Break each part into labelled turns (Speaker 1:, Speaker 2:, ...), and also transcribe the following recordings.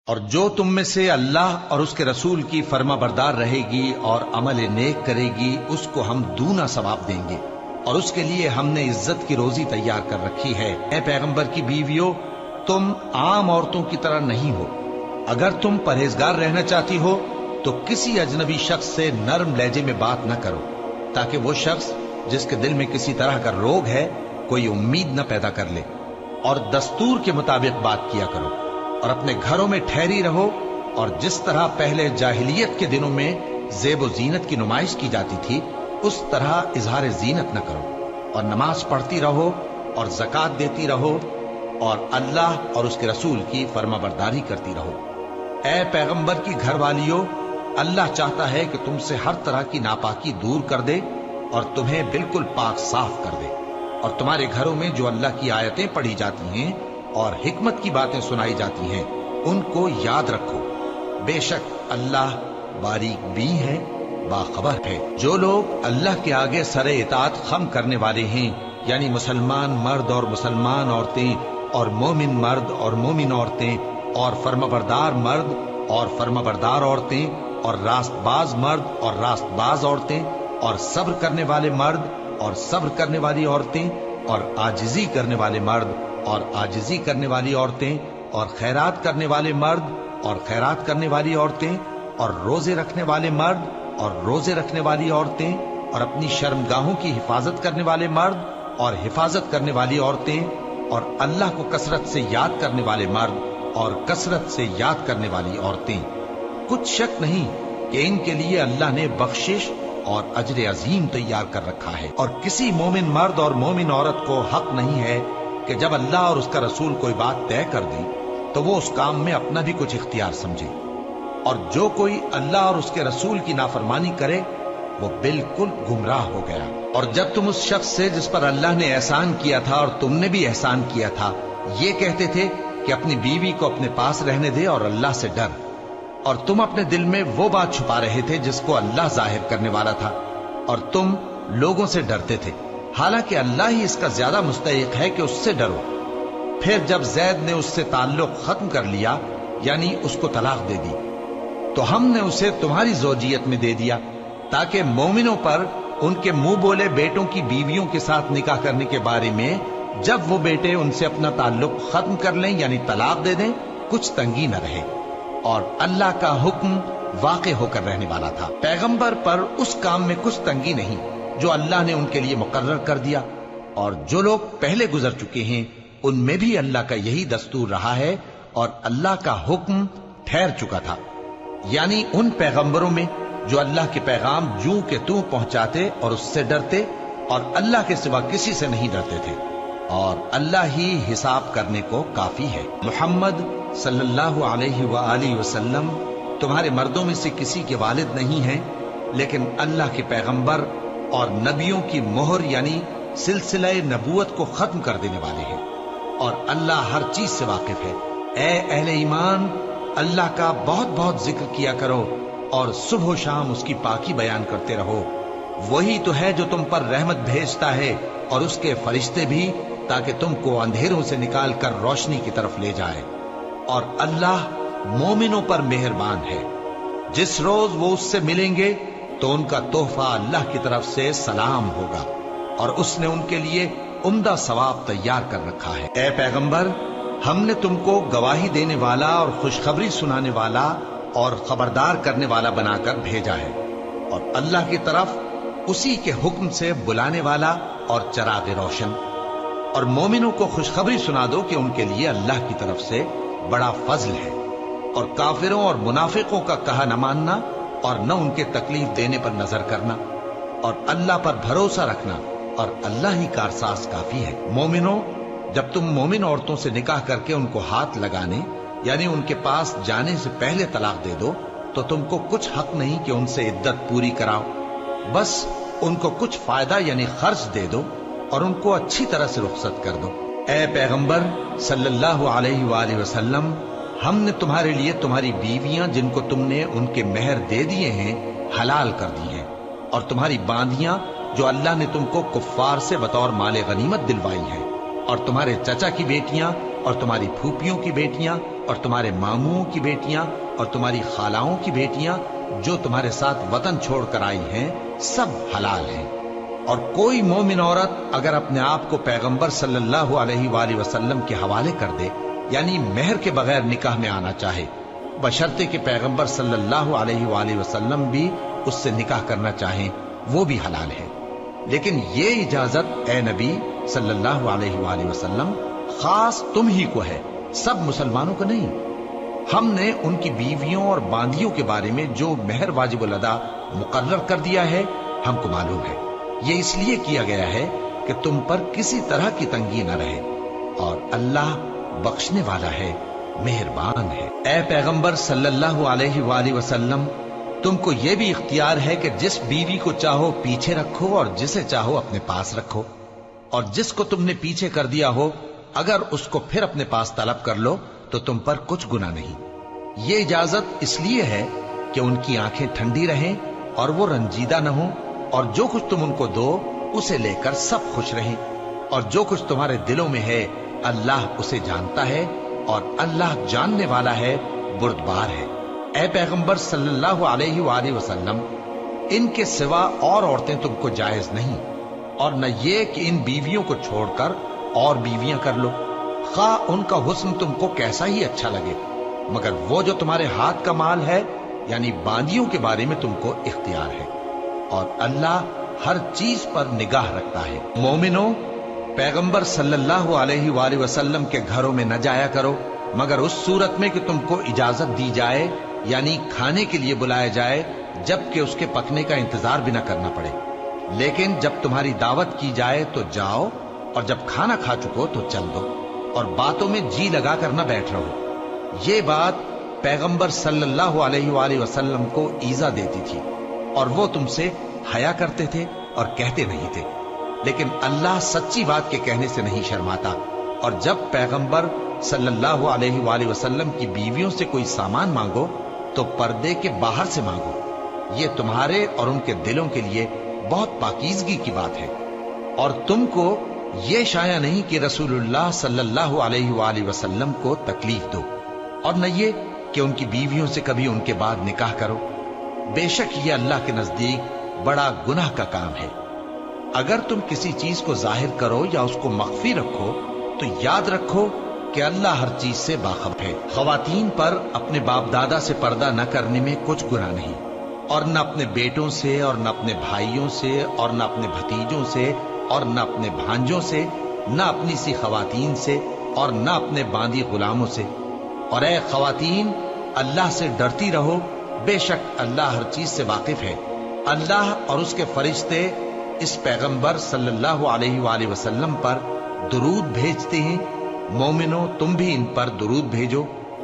Speaker 1: اور جو تم میں سے اللہ اور اس کے رسول کی فرما بردار رہے گی اور عمل نیک کرے گی اس کو ہم دونا ثواب دیں گے، اور اس کے لیے ہم نے عزت کی روزی تیار کر رکھی ہے۔ اے پیغمبر کی بیویوں، تم عام عورتوں کی طرح نہیں ہو۔ اگر تم پرہیزگار رہنا چاہتی ہو تو کسی اجنبی شخص سے نرم لہجے میں بات نہ کرو، تاکہ وہ شخص جس کے دل میں کسی طرح کا روگ ہے کوئی امید نہ پیدا کر لے، اور دستور کے مطابق بات کیا کرو، اور اپنے گھروں میں ٹھہری رہو، اور جس طرح پہلے جاہلیت کے دنوں میں زیب و زینت کی نمائش کی جاتی تھی اس طرح اظہار زینت نہ کرو، اور نماز پڑھتی رہو اور زکوٰۃ دیتی رہو، اور اللہ اور اس کے رسول کی فرما برداری کرتی رہو۔ اے پیغمبر کی گھر والیوں، اللہ چاہتا ہے کہ تم سے ہر طرح کی ناپاکی دور کر دے اور تمہیں بالکل پاک صاف کر دے، اور تمہارے گھروں میں جو اللہ کی آیتیں پڑھی جاتی ہیں اور حکمت کی باتیں سنائی جاتی ہیں ان کو یاد رکھو، بے شک اللہ باریک بین ہے، باخبر ہے۔ جو لوگ اللہ کے آگے سر اطاعت خم کرنے والے ہیں، یعنی مسلمان مرد اور مسلمان عورتیں، اور مومن مرد اور مومن عورتیں، اور فرمانبردار مرد اور فرمانبردار عورتیں، اور راست باز مرد اور راست باز عورتیں، اور صبر کرنے والے مرد اور صبر کرنے والی عورتیں، اور عاجزی کرنے والے مرد اور عاجزی کرنے والی عورتیں، اور خیرات کرنے والے مرد اور خیرات کرنے والی عورتیں، اور روزے رکھنے والے مرد اور روزے رکھنے والی عورتیں، اور اپنی شرمگاہوں کی حفاظت کرنے والے مرد اور حفاظت کرنے والی عورتیں، اور اللہ کو کثرت سے یاد کرنے والے مرد اور کثرت سے یاد کرنے والی عورتیں۔ کچھ شک نہیں کہ ان کے لیے اللہ نے بخشش اور اجر عظیم تیار کر رکھا ہے، اور کسی مومن مرد اور مومن عورت کو حق نہیں ہے کہ جب اللہ اور اس کا رسول کوئی بات طے کر دیں تو وہ اس کام میں اپنا بھی کچھ اختیار سمجھے، اور جو کوئی اللہ اور اس کے رسول کی نافرمانی کرے وہ بالکل گمراہ ہو گیا۔ اور جب تم اس شخص سے جس پر اللہ نے احسان کیا تھا اور تم نے بھی احسان کیا تھا یہ کہتے تھے کہ اپنی بیوی کو اپنے پاس رہنے دے اور اللہ سے ڈر، اور تم اپنے دل میں وہ بات چھپا رہے تھے جس کو اللہ ظاہر کرنے والا تھا، اور تم لوگوں سے ڈرتے تھے، حالانکہ اللہ ہی اس کا زیادہ مستحق ہے کہ اس سے ڈرو۔ پھر جب زید نے اس سے تعلق ختم کر لیا، یعنی اس کو طلاق دے دی، تو ہم نے اسے تمہاری زوجیت میں دے دیا تاکہ مومنوں پر ان کے منہ بولے بیٹوں کی بیویوں کے ساتھ نکاح کرنے کے بارے میں جب وہ بیٹے ان سے اپنا تعلق ختم کر لیں یعنی طلاق دے دیں کچھ تنگی نہ رہے، اور اللہ کا حکم واقع ہو کر رہنے والا تھا۔ پیغمبر پر اس کام میں کچھ تنگی نہیں جو اللہ نے ان کے لیے مقرر کر دیا، اور جو لوگ پہلے گزر چکے ہیں ان میں بھی اللہ کا یہی دستور رہا ہے، اور اللہ کا حکم ٹھہر چکا تھا، یعنی ان پیغمبروں میں جو اللہ کے پیغام جوں کہ توں پہنچاتے اور اس سے ڈرتے اور اللہ کے سوا کسی سے نہیں ڈرتے تھے، اور اللہ ہی حساب کرنے کو کافی ہے۔ محمد صلی اللہ علیہ وآلہ وسلم تمہارے مردوں میں سے کسی کے والد نہیں ہیں، لیکن اللہ کے پیغمبر اور نبیوں کی مہر یعنی سلسلہ نبوت کو ختم کر دینے والے ہیں، اور اللہ ہر چیز سے واقف ہے۔ اے اہل ایمان، اللہ کا بہت بہت ذکر کیا کرو اور صبح و شام اس کی پاکی بیان کرتے رہو، وہی تو ہے جو تم پر رحمت بھیجتا ہے اور اس کے فرشتے بھی، تاکہ تم کو اندھیروں سے نکال کر روشنی کی طرف لے جائے، اور اللہ مومنوں پر مہربان ہے۔ جس روز وہ اس سے ملیں گے تو ان کا تحفہ اللہ کی طرف سے سلام ہوگا، اور اس نے ان کے لیے عمدہ ثواب تیار کر رکھا ہے۔ اے پیغمبر، ہم نے تم کو گواہی دینے والا اور خوشخبری سنانے والا اور خبردار کرنے والا بنا کر بھیجا ہے، اور اللہ کی طرف اسی کے حکم سے بلانے والا اور چراغ روشن۔ اور مومنوں کو خوشخبری سنا دو کہ ان کے لیے اللہ کی طرف سے بڑا فضل ہے، اور کافروں اور منافقوں کا کہا نہ ماننا اور نہ ان کے تکلیف دینے پر نظر کرنا، اور اللہ پر بھروسہ رکھنا، اور اللہ ہی کارساز کافی ہے۔ مومنوں، جب تم مومن عورتوں سے نکاح کر کے ان کو ہاتھ لگانے یعنی ان کے پاس جانے سے پہلے طلاق دے دو تو تم کو کچھ حق نہیں کہ ان سے عدت پوری کراؤ، بس ان کو کچھ فائدہ یعنی خرچ دے دو اور ان کو اچھی طرح سے رخصت کر دو۔ اے پیغمبر صلی اللہ علیہ وآلہ وسلم، ہم نے تمہارے لیے تمہاری بیویاں جن کو تم نے ان کے مہر دے دیے ہیں حلال کر دی ہیں، اور تمہاری باندیاں جو اللہ نے تم کو کفار سے بطور مال غنیمت دلوائی ہیں، اور تمہارے چچا کی بیٹیاں اور تمہاری پھوپھیوں کی بیٹیاں اور تمہارے ماموں کی بیٹیاں اور تمہاری خالاؤں کی بیٹیاں جو تمہارے ساتھ وطن چھوڑ کر آئی ہیں سب حلال ہیں۔ اور کوئی مومن عورت اگر اپنے آپ کو پیغمبر صلی اللہ علیہ وآلہ وسلم کے حوالے کر دے یعنی مہر کے بغیر نکاح میں آنا چاہے، بشرطے کہ پیغمبر صلی اللہ علیہ وآلہ وسلم بھی اس سے نکاح کرنا چاہیں، وہ بھی حلال ہے۔ لیکن یہ اجازت اے نبی صلی اللہ علیہ وآلہ وسلم خاص تم ہی کو ہے، سب مسلمانوں کو نہیں۔ ہم نے ان کی بیویوں اور باندیوں کے بارے میں جو مہر واجب الادا مقرر کر دیا ہے ہم کو معلوم ہے، یہ اس لیے کیا گیا ہے کہ تم پر کسی طرح کی تنگی نہ رہے، اور اللہ بخشنے والا ہے، مہربان ہے۔ اے پیغمبر صلی اللہ علیہ وآلہ وسلم، تم کو یہ بھی اختیار ہے کہ جس بیوی کو چاہو پیچھے رکھو اور جسے چاہو اپنے پاس رکھو، اور جس کو تم نے پیچھے کر دیا ہو اگر اس کو پھر اپنے پاس طلب کر لو تو تم پر کچھ گناہ نہیں۔ یہ اجازت اس لیے ہے کہ ان کی آنکھیں ٹھنڈی رہیں اور وہ رنجیدہ نہ ہوں، اور جو کچھ تم ان کو دو اسے لے کر سب خوش رہیں، اور جو کچھ تمہارے دلوں میں ہے اللہ اسے جانتا ہے، اور اللہ جاننے والا ہے، بردبار ہے۔ اے پیغمبر صلی اللہ علیہ وآلہ وسلم، ان کے سوا اور عورتیں تم کو جائز نہیں، اور نہ یہ کہ ان بیویوں کو چھوڑ کر اور بیویاں کر لو، خواہ ان کا حسن تم کو کیسا ہی اچھا لگے، مگر وہ جو تمہارے ہاتھ کا مال ہے یعنی باندیوں کے بارے میں تم کو اختیار ہے، اور اللہ ہر چیز پر نگاہ رکھتا ہے۔ مومنوں، پیغمبر صلی اللہ علیہ وآلہ وسلم کے گھروں میں نہ جایا کرو مگر اس صورت میں کہ تم کو اجازت دی جائے، یعنی کھانے کے لیے بلایا جائے جبکہ اس کے پکنے کا انتظار بھی نہ کرنا پڑے۔ لیکن جب تمہاری دعوت کی جائے تو جاؤ، اور جب کھانا کھا چکو تو چل دو، اور باتوں میں جی لگا کر نہ بیٹھ رہو۔ یہ بات پیغمبر صلی اللہ علیہ وآلہ وسلم کو ایذا دیتی تھی، اور وہ تم سے حیا کرتے تھے اور کہتے نہیں تھے، لیکن اللہ سچی بات کے کہنے سے نہیں شرماتا، اور جب پیغمبر صلی اللہ علیہ وآلہ وسلم کی بیویوں سے کوئی سامان مانگو تو پردے کے باہر سے مانگو، یہ تمہارے اور ان کے دلوں کے لیے بہت پاکیزگی کی بات ہے۔ اور تم کو یہ شایع نہیں کہ رسول اللہ صلی اللہ علیہ وآلہ وسلم کو تکلیف دو، اور نہ یہ کہ ان کی بیویوں سے کبھی ان کے بعد نکاح کرو، بے شک یہ اللہ کے نزدیک بڑا گناہ کا کام ہے۔ اگر تم کسی چیز کو ظاہر کرو یا اس کو مخفی رکھو تو یاد رکھو کہ اللہ ہر چیز سے باخبر ہے۔ خواتین پر اپنے باپ دادا سے پردہ نہ کرنے میں کچھ گناہ نہیں، اور نہ اپنے بیٹوں سے اور نہ اپنے بھائیوں سے اور نہ اپنے بھتیجوں سے اور نہ اپنے بھانجوں سے، نہ اپنی سی خواتین سے اور نہ اپنے باندی غلاموں سے۔ اور اے خواتین، اللہ سے ڈرتی رہو، بے شک اللہ ہر چیز سے واقف ہے۔ اللہ اور اس کے فرشتے اس پیغمبر صلی اللہ علیہ وآلہ وسلم پر درود بھیجتے ہیں۔ مومنوں، تم بھی ان پر درود بھیجو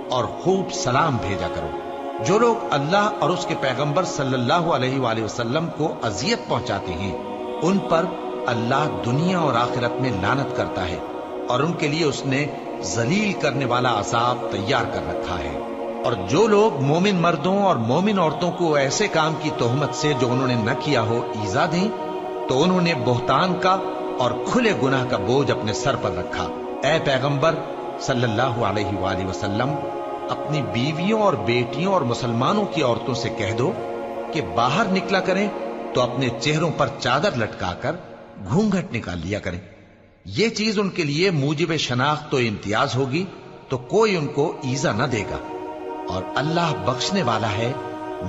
Speaker 1: اور خوب سلام بھیجا کرو۔ جو لوگ اللہ اور اس کے پیغمبر صلی اللہ علیہ وآلہ وسلم کو اذیت پہنچاتے ہیں ان پر اللہ دنیا اور آخرت میں لعنت کرتا ہے، اور ان کے لیے اس نے ذلیل کرنے والا عذاب تیار کر رکھا ہے۔ اور جو لوگ مومن مردوں اور مومن عورتوں کو ایسے کام کی تہمت سے جو انہوں نے نہ کیا ہو ایذا دیں تو انہوں نے بہتان کا اور کھلے گناہ کا بوجھ اپنے سر پر رکھا۔ اے پیغمبر صلی اللہ علیہ وآلہ وسلم، اپنی بیویوں اور بیٹیوں اور مسلمانوں کی عورتوں سے کہہ دو کہ باہر نکلا کریں تو اپنے چہروں پر چادر لٹکا کر گھونگھٹ نکال لیا کریں، یہ چیز ان کے لیے موجب شناخت و امتیاز ہوگی تو کوئی ان کو ایذا نہ دے گا، اور اللہ بخشنے والا ہے،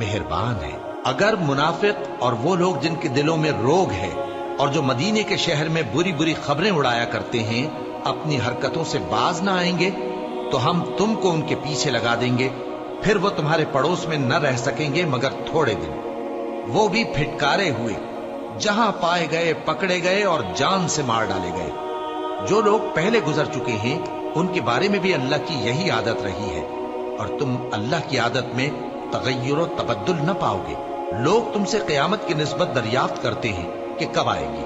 Speaker 1: مہربان ہے۔ اگر منافق اور وہ لوگ جن کے دلوں میں روگ ہے اور جو مدینے کے شہر میں بری بری خبریں اڑایا کرتے ہیں اپنی حرکتوں سے باز نہ آئیں گے تو ہم تم کو ان کے پیچھے لگا دیں گے، پھر وہ تمہارے پڑوس میں نہ رہ سکیں گے مگر تھوڑے دن، وہ بھی پھٹکارے ہوئے، جہاں پائے گئے پکڑے گئے اور جان سے مار ڈالے گئے۔ جو لوگ پہلے گزر چکے ہیں ان کے بارے میں بھی اللہ کی یہی عادت رہی ہے، اور تم اللہ کی عادت میں تغیر و تبدل نہ پاؤ گے۔ لوگ تم سے قیامت کی نسبت دریافت کرتے ہیں کہ کب آئے گی،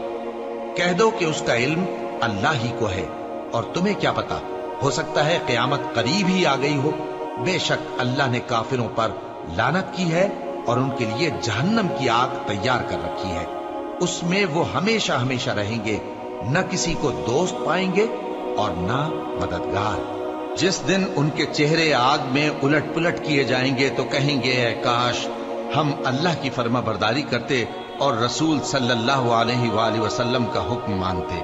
Speaker 1: کہہ دو کہ اس کا علم اللہ ہی کو ہے، اور تمہیں کیا پتا، ہو سکتا ہے قیامت قریب ہی آ گئی ہو۔ بے شک اللہ نے کافروں پر لعنت کی ہے اور ان کے لیے جہنم کی آگ تیار کر رکھی ہے، اس میں وہ ہمیشہ ہمیشہ رہیں گے، نہ کسی کو دوست پائیں گے اور نہ مددگار۔ جس دن ان کے چہرے آگ میں الٹ پلٹ کیے جائیں گے تو کہیں گے اے کاش ہم اللہ کی فرما برداری کرتے اور رسول صلی اللہ علیہ وآلہ وسلم کا حکم مانتے،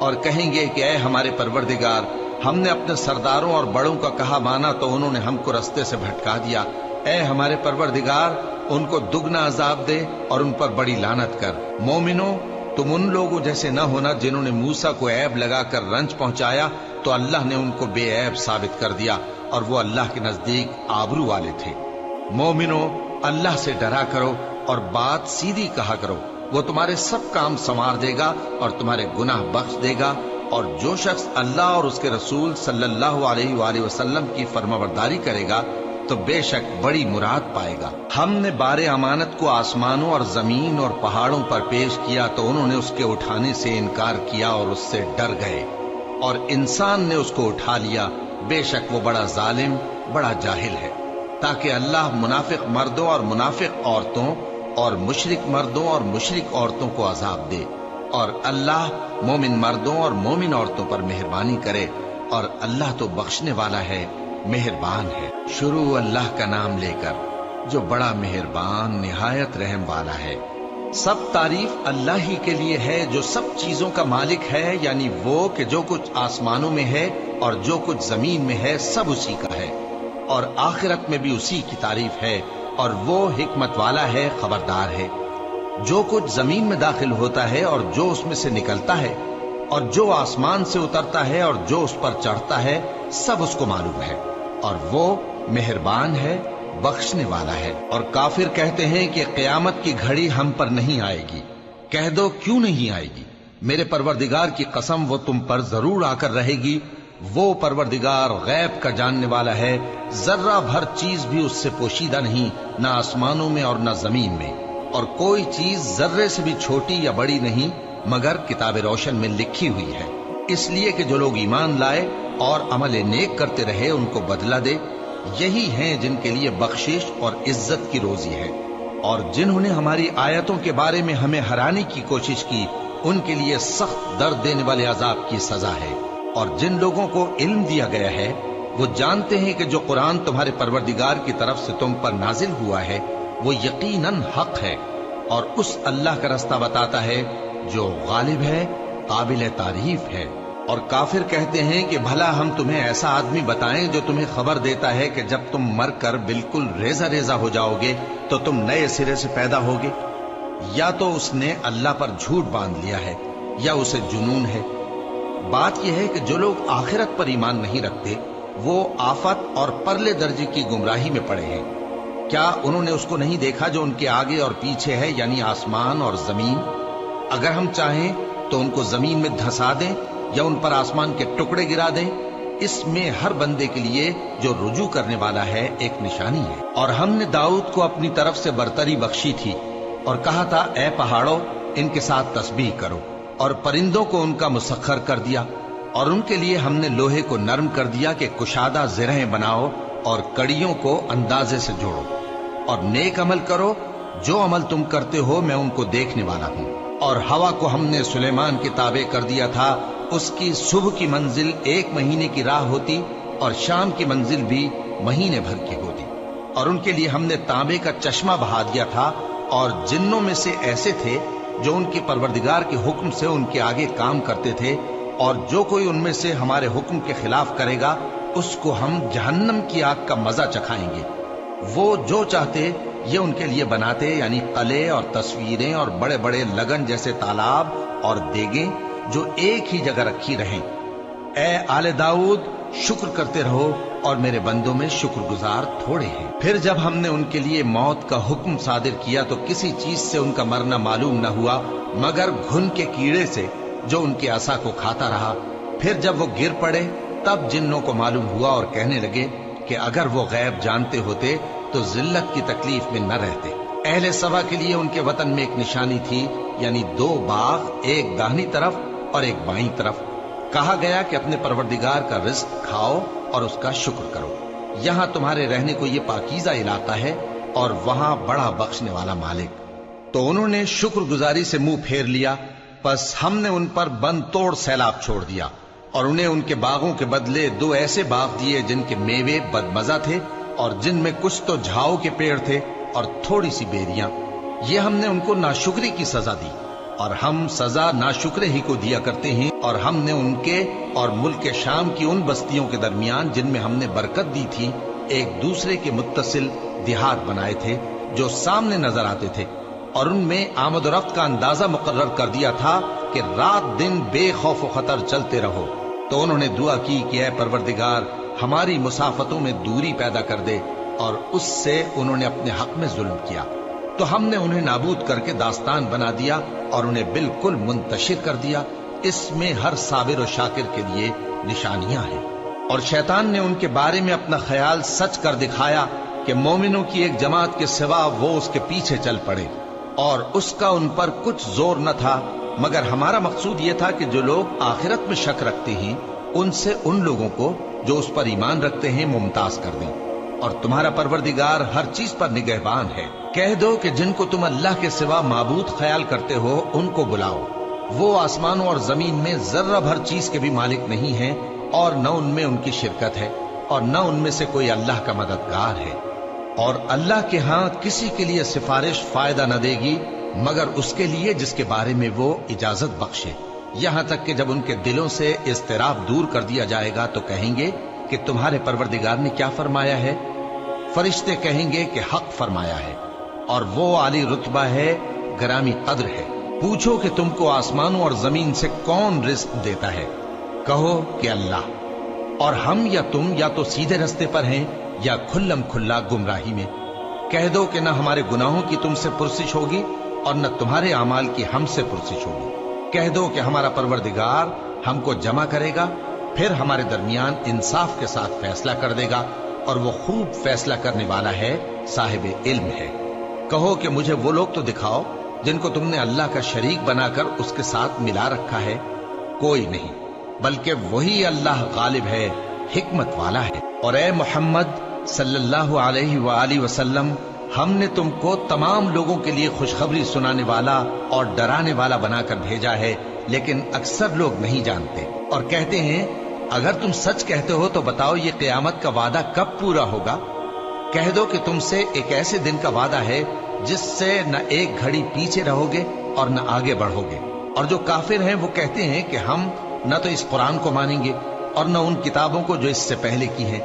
Speaker 1: اور کہیں گے کہ اے ہمارے پروردگار، ہم نے اپنے سرداروں اور بڑوں کا کہا مانا تو انہوں نے ہم کو رستے سے بھٹکا دیا۔ اے ہمارے پروردگار، ان کو دگنا عذاب دے اور ان پر بڑی لعنت کر۔ مومنو، تم ان لوگوں جیسے نہ ہونا جنہوں نے موسیٰ کو عیب لگا کر رنج پہنچایا تو اللہ نے ان کو بے عیب ثابت کر دیا اور وہ اللہ کے نزدیک آبرو والے تھے۔ مومنو، اللہ سے ڈرا کرو اور بات سیدھی کہا کرو، وہ تمہارے سب کام سنوار دے گا اور تمہارے گناہ بخش دے گا، اور جو شخص اللہ اور اس کے رسول صلی اللہ علیہ وآلہ وسلم کی فرمانبرداری کرے گا تو بے شک بڑی مراد پائے گا۔ ہم نے بار امانت کو آسمانوں اور زمین اور پہاڑوں پر پیش کیا تو انہوں نے اس کے اٹھانے سے انکار کیا اور اس سے ڈر گئے، اور انسان نے اس کو اٹھا لیا، بے شک وہ بڑا ظالم، بڑا جاہل ہے۔ تاکہ اللہ منافق مردوں اور منافق عورتوں اور مشرک مردوں اور مشرک عورتوں کو عذاب دے، اور اللہ مومن مردوں اور مومن عورتوں پر مہربانی کرے، اور اللہ تو بخشنے والا ہے، مہربان ہے۔ شروع اللہ کا نام لے کر جو بڑا مہربان نہایت رحم والا ہے۔ سب تعریف اللہ ہی کے لیے ہے جو سب چیزوں کا مالک ہے، یعنی وہ کہ جو کچھ آسمانوں میں ہے اور جو کچھ زمین میں ہے سب اسی کا ہے، اور آخرت میں بھی اسی کی تعریف ہے، اور وہ حکمت والا ہے، خبردار ہے۔ جو کچھ زمین میں داخل ہوتا ہے اور جو اس میں سے نکلتا ہے اور جو آسمان سے اترتا ہے اور جو اس پر چڑھتا ہے سب اس کو معلوم ہے، اور وہ مہربان ہے، بخشنے والا ہے۔ اور کافر کہتے ہیں کہ قیامت کی گھڑی ہم پر نہیں آئے گی۔ کہہ دو کیوں نہیں آئے گی؟ میرے پروردگار کی قسم وہ تم پر ضرور آ کر رہے گی۔ وہ پروردگار غیب کا جاننے والا ہے، ذرہ بھر چیز بھی اس سے پوشیدہ نہیں، نہ آسمانوں میں اور نہ زمین میں، اور کوئی چیز ذرے سے بھی چھوٹی یا بڑی نہیں مگر کتاب روشن میں لکھی ہوئی ہے، اس لیے کہ جو لوگ ایمان لائے اور عمل نیک کرتے رہے ان کو بدلہ دے۔ یہی ہیں جن کے لیے بخشش اور عزت کی روزی ہے، اور جنہوں نے ہماری آیتوں کے بارے میں ہمیں ہرانے کی کوشش کی ان کے لیے سخت درد دینے والے عذاب کی سزا ہے۔ اور جن لوگوں کو علم دیا گیا ہے وہ جانتے ہیں کہ جو قرآن تمہارے پروردگار کی طرف سے تم پر نازل ہوا ہے وہ یقیناً حق ہے، اور اس اللہ کا رستہ بتاتا ہے جو غالب ہے، قابل تعریف ہے۔ اور کافر کہتے ہیں کہ بھلا ہم تمہیں ایسا آدمی بتائیں جو تمہیں خبر دیتا ہے کہ جب تم مر کر بالکل ریزہ ریزہ ہو جاؤ گے تو تم نئے سرے سے پیدا ہوگے؟ یا تو اس نے اللہ پر جھوٹ باندھ لیا ہے یا اسے جنون ہے۔ بات یہ ہے کہ جو لوگ آخرت پر ایمان نہیں رکھتے وہ آفت اور پرلے درجے کی گمراہی میں پڑے ہیں۔ کیا انہوں نے اس کو نہیں دیکھا جو ان کے آگے اور پیچھے ہے، یعنی آسمان اور زمین؟ اگر ہم چاہیں تو ان کو زمین میں دھسا دیں یا ان پر آسمان کے ٹکڑے گرا دیں، اس میں ہر بندے کے لیے جو رجوع کرنے والا ہے ایک نشانی ہے۔ اور ہم نے داؤد کو اپنی طرف سے برتری بخشی تھی اور کہا تھا اے پہاڑوں ان کے ساتھ تسبیح کرو، اور پرندوں کو ان کا مسخر کر دیا، اور ان کے لیے ہم نے لوہے کو نرم کر دیا کہ کشادہ زرہیں بناؤ اور کڑیوں کو اندازے سے جوڑو، اور نیک عمل کرو، جو عمل تم کرتے ہو میں ان کو دیکھنے والا ہوں۔ اور ہوا کو ہم نے سلیمان کے تابع کر دیا تھا، اس کی صبح کی منزل 1 مہینے کی راہ ہوتی اور شام کی منزل بھی مہینے بھر کی ہوتی۔ اور ان کے لیے ہم نے تانبے کا چشمہ بہا دیا تھا، اور جنوں میں سے ایسے تھے جو ان کے پروردگار کے حکم سے ان کے آگے کام کرتے تھے، اور جو کوئی ان میں سے ہمارے حکم کے خلاف کرے گا اس کو ہم جہنم کی آگ کا مزہ چکھائیں گے۔ وہ جو چاہتے یہ ان کے لیے بناتے، یعنی قلعے اور تصویریں اور بڑے بڑے لگن جیسے تالاب اور دیگیں جو ایک ہی جگہ رکھی رہیں۔ اے آل داؤد، شکر کرتے رہو اور میرے بندوں میں شکر گزار تھوڑے ہیں۔ پھر جب ہم نے ان کے لیے موت کا حکم صادر کیا تو کسی چیز سے ان کا مرنا معلوم نہ ہوا مگر گھن کے کیڑے سے جو ان کے عصا کو کھاتا رہا۔ پھر جب وہ گر پڑے تب جنوں کو معلوم ہوا اور کہنے لگے کہ اگر وہ غیب جانتے ہوتے تو ذلت کی تکلیف میں نہ رہتے۔ اہل سبا کے لیے ان کے وطن میں ایک نشانی تھی، یعنی 2 باغ، ایک داہنی طرف اور ایک بائیں طرف۔ کہا گیا کہ اپنے پروردگار کا رزق کھاؤ اور اس کا شکر کرو، یہاں تمہارے رہنے کو یہ پاکیزہ علاقہ ہے اور وہاں بڑا بخشنے والا مالک۔ تو انہوں نے شکر گزاری سے منہ پھیر لیا، پس ہم نے ان پر بند توڑ سیلاب چھوڑ دیا، اور انہیں ان کے باغوں کے بدلے 2 ایسے باغ دیے جن کے میوے بدمزہ تھے اور جن میں کچھ تو جھاؤ کے پیڑ تھے اور تھوڑی سی بیریاں۔ یہ ہم نے ان کو ناشکری کی سزا دی، اور ہم سزا ناشکرے ہی کو دیا کرتے ہیں۔ اور ہم نے ان کے اور ملک شام کی ان بستیوں کے درمیان جن میں ہم نے برکت دی تھی ایک دوسرے کے متصل دیہات بنائے تھے جو سامنے نظر آتے تھے، اور ان میں آمد و رفت کا اندازہ مقرر کر دیا تھا کہ رات دن بے خوف و خطر چلتے رہو۔ تو انہوں نے دعا کی کہ اے پروردگار ہماری مسافتوں میں دوری پیدا کر دے، اور اس سے انہوں نے اپنے حق میں ظلم کیا، تو ہم نے انہیں نابود کر کے داستان بنا دیا اور انہیں بالکل منتشر کر دیا۔ اس میں ہر صابر و شاکر کے لیے نشانیاں ہیں۔ اور شیطان نے ان کے بارے میں اپنا خیال سچ کر دکھایا کہ مومنوں کی ایک جماعت کے سوا وہ اس کے پیچھے چل پڑے، اور اس کا ان پر کچھ زور نہ تھا، مگر ہمارا مقصود یہ تھا کہ جو لوگ آخرت میں شک رکھتے ہیں ان سے ان لوگوں کو جو اس پر ایمان رکھتے ہیں ممتاز کر دیں۔ اور تمہارا پروردگار ہر چیز پر نگہبان ہے۔ کہہ دو کہ جن کو تم اللہ کے سوا معبود خیال کرتے ہو ان کو بلاؤ، وہ آسمانوں اور زمین میں ذرہ بھر چیز کے بھی مالک نہیں ہیں، اور نہ ان میں ان کی شرکت ہے، اور نہ ان میں سے کوئی اللہ کا مددگار ہے۔ اور اللہ کے ہاں کسی کے لیے سفارش فائدہ نہ دے گی مگر اس کے لیے جس کے بارے میں وہ اجازت بخشے، یہاں تک کہ جب ان کے دلوں سے اضطراب دور کر دیا جائے گا تو کہیں گے کہ تمہارے پروردگار نے کیا فرمایا ہے؟ فرشتے کہیں گے کہ حق فرمایا ہے، اور وہ عالی رتبہ ہے، گرامی قدر ہے۔ پوچھو کہ تم کو آسمانوں اور زمین سے کون رزق دیتا ہے؟ کہو کہ اللہ، اور ہم یا تم یا تو سیدھے رستے پر ہیں یا کھلم کھلا گمراہی میں۔ کہہ دو کہ نہ ہمارے گناہوں کی تم سے پرسش ہوگی اور نہ تمہارے اعمال کی ہم سے پرسش ہوگی۔ کہہ دو کہ ہمارا پروردگار ہم کو جمع کرے گا، پھر ہمارے درمیان انصاف کے ساتھ فیصلہ کر دے گا، اور وہ خوب فیصلہ کرنے والا ہے، صاحب علم ہے۔ کہو کہ مجھے وہ لوگ تو دکھاؤ جن کو تم نے اللہ کا شریک بنا کر اس کے ساتھ ملا رکھا ہے۔ کوئی نہیں، بلکہ وہی اللہ غالب ہے، حکمت والا ہے۔ اور اے محمد صلی اللہ علیہ وآلہ وسلم، ہم نے تم کو تمام لوگوں کے لیے خوشخبری سنانے والا اور ڈرانے والا بنا کر بھیجا ہے، لیکن اکثر لوگ نہیں جانتے، اور کہتے ہیں اگر تم سچ کہتے ہو تو بتاؤ یہ قیامت کا وعدہ کب پورا ہوگا؟ کہہ دو کہ تم سے ایک ایسے دن کا وعدہ ہے جس سے نہ ایک گھڑی پیچھے رہو گے اور نہ آگے بڑھو گے۔ اور جو کافر ہیں وہ کہتے ہیں کہ ہم نہ تو اس قرآن کو مانیں گے اور نہ ان کتابوں کو جو اس سے پہلے کی ہیں،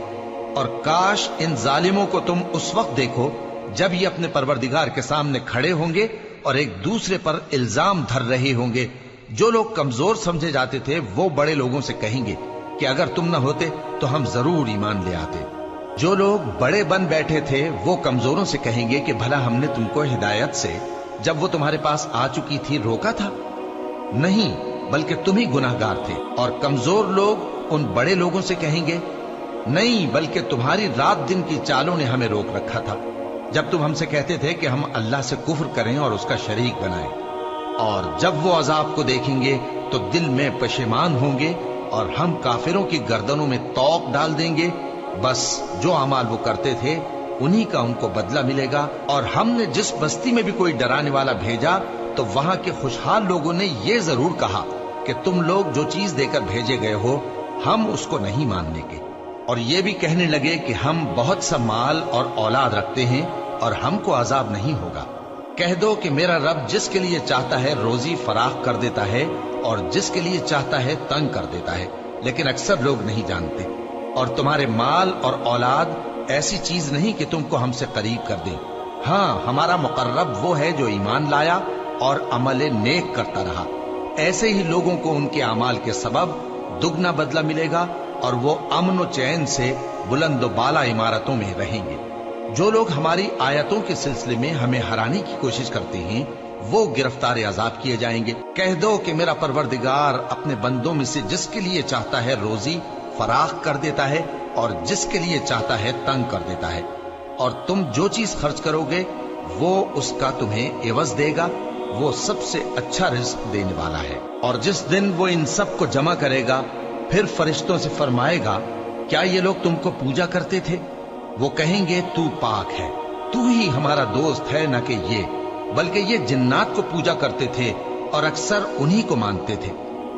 Speaker 1: اور کاش ان ظالموں کو تم اس وقت دیکھو جب یہ اپنے پروردگار کے سامنے کھڑے ہوں گے اور ایک دوسرے پر الزام دھر رہے ہوں گے۔ جو لوگ کمزور سمجھے جاتے تھے وہ بڑے لوگوں سے کہیں گے کہ اگر تم نہ ہوتے تو ہم ضرور ایمان لے آتے۔ جو لوگ بڑے بن بیٹھے تھے وہ کمزوروں سے کہیں گے کہ بھلا ہم نے تم کو ہدایت سے جب وہ تمہارے پاس آ چکی تھی روکا تھا؟ نہیں، بلکہ تم ہی گناہگار تھے۔ اور کمزور لوگ ان بڑے لوگوں سے کہیں گے نہیں، بلکہ تمہاری رات دن کی چالوں نے ہمیں روک رکھا تھا جب تم ہم سے کہتے تھے کہ ہم اللہ سے کفر کریں اور اس کا شریک بنائیں۔ اور جب وہ عذاب کو دیکھیں گے تو دل میں پشیمان ہوں گے، اور ہم کافروں کی گردنوں میں توق ڈال دیں گے۔ بس جو اعمال وہ کرتے تھے انہی کا ان کو بدلہ ملے گا۔ اور ہم نے جس بستی میں بھی کوئی ڈرانے والا بھیجا تو وہاں کے خوشحال لوگوں نے یہ ضرور کہا کہ تم لوگ جو چیز دے کر بھیجے گئے ہو ہم اس کو نہیں ماننے کے، اور یہ بھی کہنے لگے کہ ہم بہت سا مال اور اولاد رکھتے ہیں اور ہم کو عذاب نہیں ہوگا۔ کہہ دو کہ میرا رب جس کے لیے چاہتا ہے روزی فراخ کر دیتا ہے اور جس کے لیے چاہتا ہے تنگ کر دیتا ہے، لیکن اکثر لوگ نہیں جانتے۔ اور تمہارے مال اور اولاد ایسی چیز نہیں کہ تم کو ہم سے قریب کر دیں۔ ہاں، ہمارا مقرب وہ ہے جو ایمان لایا اور عمل نیک کرتا رہا۔ ایسے ہی لوگوں کو ان کے اعمال کے سبب دگنا بدلہ ملے گا، اور وہ امن و چین سے بلند و بالا عمارتوں میں رہیں گے۔ جو لوگ ہماری آیتوں کے سلسلے میں ہمیں ہرانے کی کوشش کرتے ہیں وہ گرفتار عذاب کیے جائیں گے۔ کہہ دو کہ میرا پروردگار اپنے بندوں میں سے جس کے لیے چاہتا ہے روزی فراخ کر دیتا ہے اور جس کے لیے چاہتا ہے تنگ کر دیتا ہے، اور تم جو چیز خرچ کرو گے وہ اس کا تمہیں عوض دے گا، وہ سب سے اچھا رزق دینے والا ہے۔ اور جس دن وہ ان سب کو جمع کرے گا پھر فرشتوں سے فرمائے گا کیا یہ لوگ تم کو پوجا کرتے تھے؟ وہ کہیں گے تو پاک ہے، تو ہی ہمارا دوست ہے، نہ کہ یہ، بلکہ یہ جنات کو پوجا کرتے تھے اور اکثر انہی کو مانتے تھے۔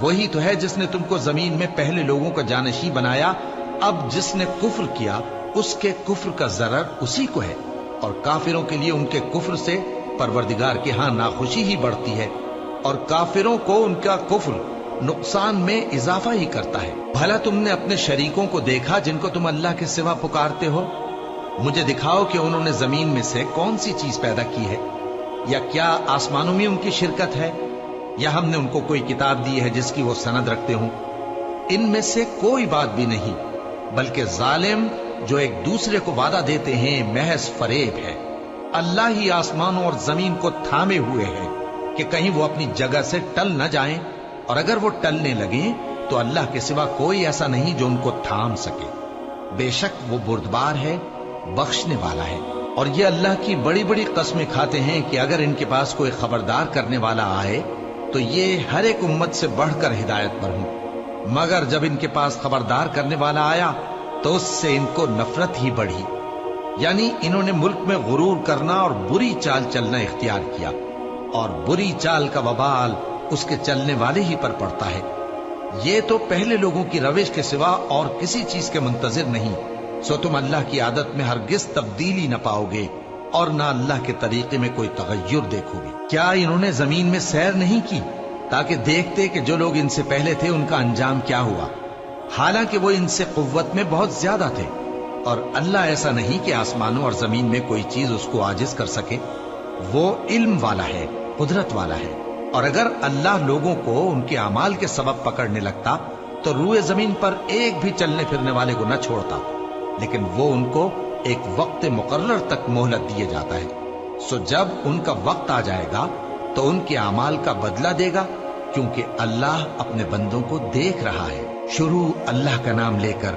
Speaker 1: وہی تو ہے جس نے تم کو زمین میں پہلے لوگوں کا جانشین بنایا. اب جس نے کفر کیا اس کے کفر کا ضرر اسی کو ہے، اور کافروں کے لیے ان کے کفر سے پروردگار کے ہاں ناخوشی ہی بڑھتی ہے، اور کافروں کو ان کا کفر نقصان میں اضافہ ہی کرتا ہے. بھلا تم نے اپنے شریکوں کو دیکھا جن کو تم اللہ کے سوا پکارتے ہو؟ مجھے دکھاؤ کہ انہوں نے زمین میں سے کون سی چیز پیدا کی ہے، یا کیا آسمانوں میں ان کی شرکت ہے، یا ہم نے ان کو کوئی کتاب دی ہے جس کی وہ سند رکھتے ہوں؟ ان میں سے کوئی بات بھی نہیں، بلکہ ظالم جو ایک دوسرے کو وعدہ دیتے ہیں محض فریب ہے. اللہ ہی آسمانوں اور زمین کو تھامے ہوئے ہے کہ کہیں وہ اپنی جگہ سے ٹل نہ جائیں، اور اگر وہ ٹلنے لگیں تو اللہ کے سوا کوئی ایسا نہیں جو ان کو تھام سکے. بے شک وہ بردبار ہے، بخشنے والا ہے. اور یہ اللہ کی بڑی بڑی قسمیں کھاتے ہیں کہ اگر ان کے پاس کوئی خبردار کرنے والا آئے تو یہ ہر ایک امت سے بڑھ کر ہدایت پر ہوں، مگر جب ان کے پاس خبردار کرنے والا آیا تو اس سے ان کو نفرت ہی بڑھی. یعنی انہوں نے ملک میں غرور کرنا اور بری چال چلنا اختیار کیا، اور بری چال کا وبال اس کے چلنے والے ہی پر پڑتا ہے. یہ تو پہلے لوگوں کی روش کے سوا اور کسی چیز کے منتظر نہیں، سو تم اللہ کی عادت میں ہرگز تبدیلی نہ پاؤ گے اور نہ اللہ کے طریقے میں کوئی تغیر دیکھو گے. کیا انہوں نے زمین میں سیر نہیں کی تاکہ دیکھتے کہ جو لوگ ان سے پہلے تھے ان کا انجام کیا ہوا، حالانکہ وہ ان سے قوت میں بہت زیادہ تھے؟ اور اللہ ایسا نہیں کہ آسمانوں اور زمین میں کوئی چیز اس کو عاجز کر سکے. وہ علم والا ہے، قدرت والا ہے. اور اگر اللہ لوگوں کو ان کے اعمال کے سبب پکڑنے لگتا تو روئے زمین پر ایک بھی چلنے پھرنے والے کو نہ چھوڑتا، لیکن وہ ان کو ایک وقت مقرر تک مہلت دیے جاتا ہے. سو جب ان کا وقت آ جائے گا تو ان کے اعمال کا بدلہ دے گا، کیونکہ اللہ اپنے بندوں کو دیکھ رہا ہے. شروع اللہ کا نام لے کر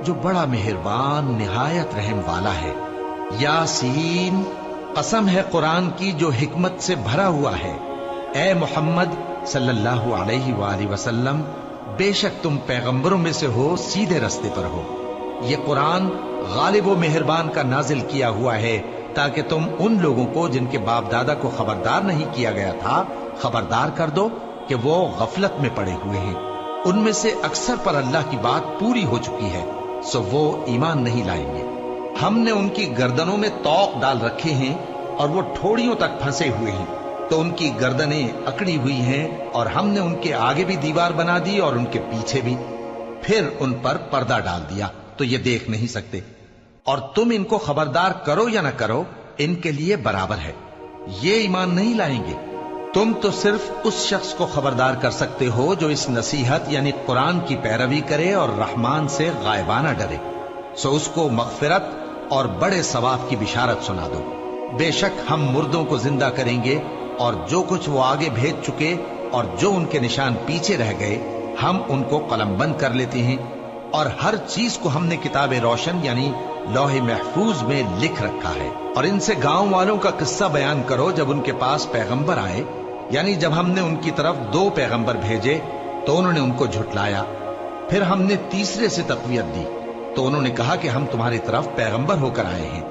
Speaker 1: جو بڑا مہربان نہایت رحم والا ہے. یاسین، قسم ہے قرآن کی جو حکمت سے بھرا ہوا ہے. اے محمد صلی اللہ علیہ وآلہ وسلم، بے شک تم پیغمبروں میں سے ہو، سیدھے رستے پر ہو. یہ قرآن غالب و مہربان کا نازل کیا ہوا ہے تاکہ تم ان لوگوں کو جن کے باپ دادا کو خبردار نہیں کیا گیا تھا خبردار کر دو کہ وہ غفلت میں پڑے ہوئے ہیں. ان میں سے اکثر پر اللہ کی بات پوری ہو چکی ہے، سو وہ ایمان نہیں لائیں گے. ہم نے ان کی گردنوں میں طوق ڈال رکھے ہیں اور وہ ٹھوڑیوں تک پھنسے ہوئے ہیں، تو ان کی گردنیں اکڑی ہوئی ہیں، اور ہم نے ان کے آگے بھی دیوار بنا دی اور ان کے پیچھے بھی، پھر ان پر پردہ ڈال دیا تو یہ دیکھ نہیں سکتے. اور تم ان کو خبردار کرو یا نہ کرو ان کے لیے برابر ہے، یہ ایمان نہیں لائیں گے. تم تو صرف اس شخص کو خبردار کر سکتے ہو جو اس نصیحت یعنی قرآن کی پیروی کرے اور رحمان سے غائبانہ ڈرے، سو اس کو مغفرت اور بڑے ثواب کی بشارت سنا دو. بے شک ہم مردوں کو زندہ کریں گے، اور جو کچھ وہ آگے بھیج چکے اور جو ان کے نشان پیچھے رہ گئے ہم ان کو قلم بند کر لیتے ہیں. اور ہر چیز کو ہم نے کتاب روشن یعنی لوح محفوظ میں لکھ رکھا ہے. اور ان سے گاؤں والوں کا قصہ بیان کرو جب ان کے پاس پیغمبر آئے، یعنی جب ہم نے ان کی طرف 2 پیغمبر بھیجے تو انہوں نے ان کو جھٹلایا. پھر ہم نے تیسرے سے تقویت دی تو انہوں نے کہا کہ ہم تمہاری طرف پیغمبر ہو کر آئے ہیں.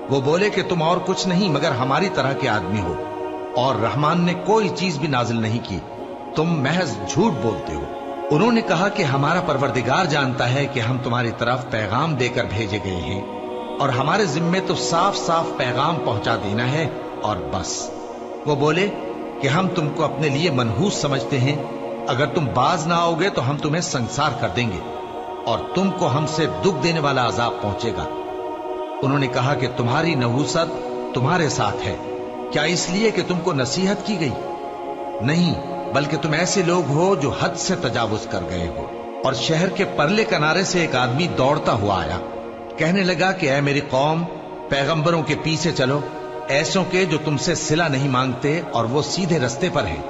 Speaker 1: وہ بولے کہ تم اور کچھ نہیں مگر ہماری طرح کے آدمی ہو، اور رحمان نے کوئی چیز بھی نازل نہیں کی، تم محض جھوٹ بولتے ہو. انہوں نے کہا کہ ہمارا پروردگار جانتا ہے کہ ہم تمہاری طرف پیغام دے کر بھیجے گئے ہیں، اور ہمارے ذمے تو صاف صاف پیغام پہنچا دینا ہے اور بس. وہ بولے کہ ہم تم کو اپنے لیے منحوس سمجھتے ہیں، اگر تم باز نہ آؤ گے تو ہم تمہیں سنسار کر دیں گے اور تم کو ہم سے دکھ دینے والا عذاب پہنچے گا. انہوں نے کہا کہ تمہاری نحوست تمہارے ساتھ ہے، کیا اس لیے کہ تم کو نصیحت کی گئی؟ نہیں، بلکہ تم ایسے لوگ ہو جو حد سے تجاوز کر گئے ہو. اور شہر کے پرلے کنارے سے ایک آدمی دوڑتا ہوا آیا، کہنے لگا کہ اے میری قوم، پیغمبروں کے پیچھے چلو، ایسوں کے جو تم سے صلہ نہیں مانگتے اور وہ سیدھے رستے پر ہیں.